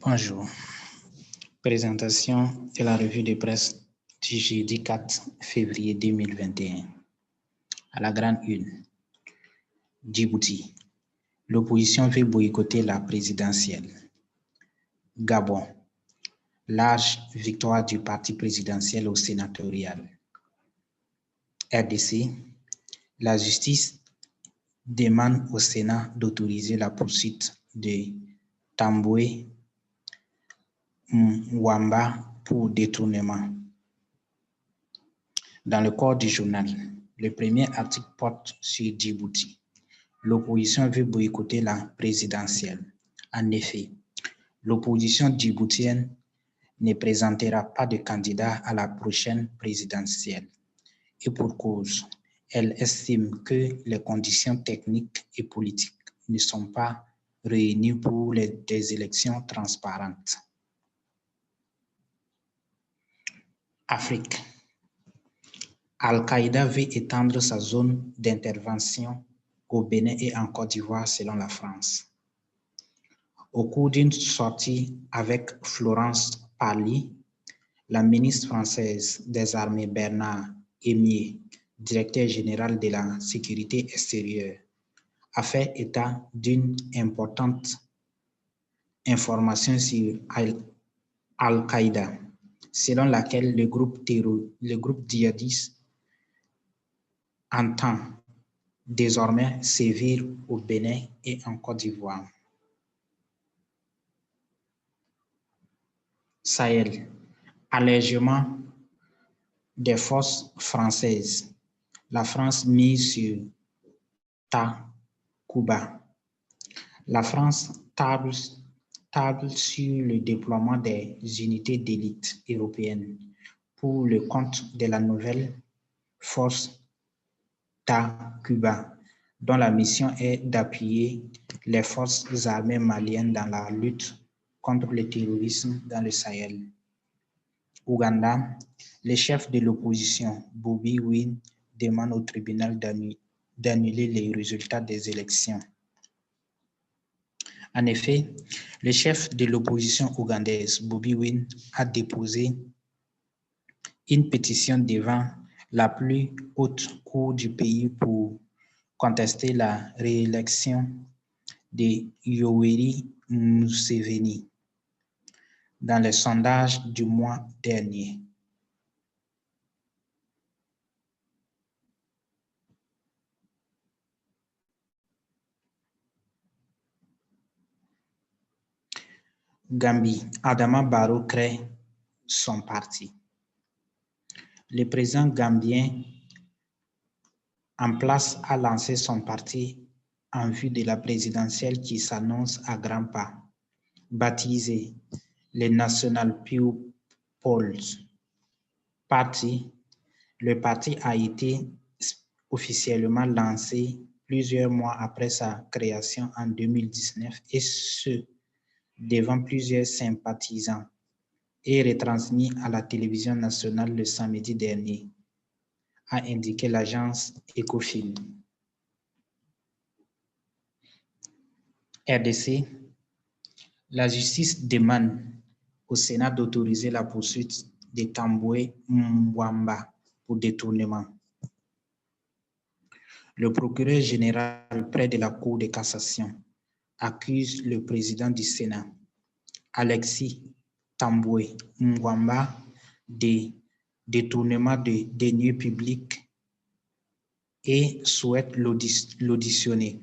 Bonjour. Présentation de la revue de presse du jeudi 4 février 2021. À la grande une. Djibouti. L'opposition veut boycotter la présidentielle. Gabon. Large victoire du parti présidentiel au sénatorial. RDC. La justice demande au Sénat d'autoriser la poursuite de Tambwe Mwamba pour détournement. Dans le corps du journal, le premier article porte sur Djibouti. L'opposition veut boycotter la présidentielle. En effet, l'opposition djiboutienne ne présentera pas de candidat à la prochaine présidentielle. Et pour cause, elle estime que les conditions techniques et politiques ne sont pas réunies pour des élections transparentes. Afrique. Al-Qaïda veut étendre sa zone d'intervention au Bénin et en Côte d'Ivoire selon la France. Au cours d'une sortie avec Florence Parly, la ministre française des Armées Bernard Emier, directeur général de la sécurité extérieure, a fait état d'une importante information sur Al-Qaïda, selon laquelle le groupe djihadiste entend désormais sévir au Bénin et en Côte d'Ivoire. Sahel. Allègement des forces françaises. La France mise sur Takuba. La France table sur le déploiement des unités d'élite européennes pour le compte de la nouvelle force Takuba, dont la mission est d'appuyer les forces armées maliennes dans la lutte contre le terrorisme dans le Sahel. Ouganda, le chef de l'opposition, Bobi Wine, demande au tribunal d'annuler les résultats des élections. En effet, le chef de l'opposition ougandaise, Bobi Wine, a déposé une pétition devant la plus haute cour du pays pour contester la réélection de Yoweri Museveni dans les sondages du mois dernier. Gambie, Adama Barrow crée son parti. Le président gambien en place a lancé son parti en vue de la présidentielle qui s'annonce à grands pas. Baptisé le National People's Party, le parti a été officiellement lancé plusieurs mois après sa création en 2019 et ce, devant plusieurs sympathisants et retransmis à la télévision nationale le samedi dernier, a indiqué l'agence Ecofin. RDC, la justice demande au Sénat d'autoriser la poursuite de Tambwe Mwamba pour détournement. Le procureur général près de la Cour de cassation accuse le président du Sénat, Alexis Tambwe Mwamba, de détournement de deniers publics et souhaite l'auditionner,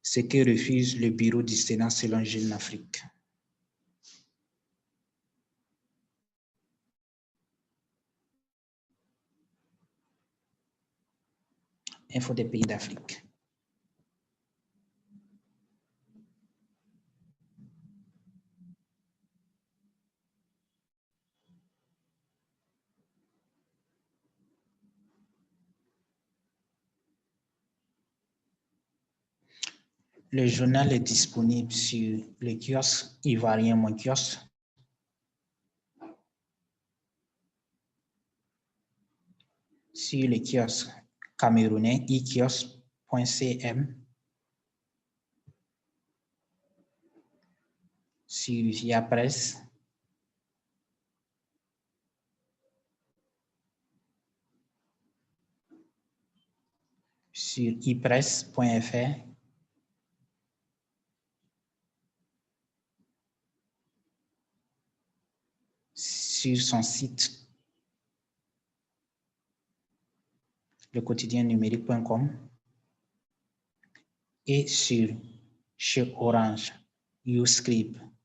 ce que refuse le bureau du Sénat selon Jeune Afrique. Info des pays d'Afrique. Le journal est disponible sur le kiosque ivoirien Mon Kiosque, sur le kiosque camerounais ikiosque.cm, sur Via Presse, sur ipresse.fr, sur son site lequotidiennumérique.com et sur chez Orange, Uscript.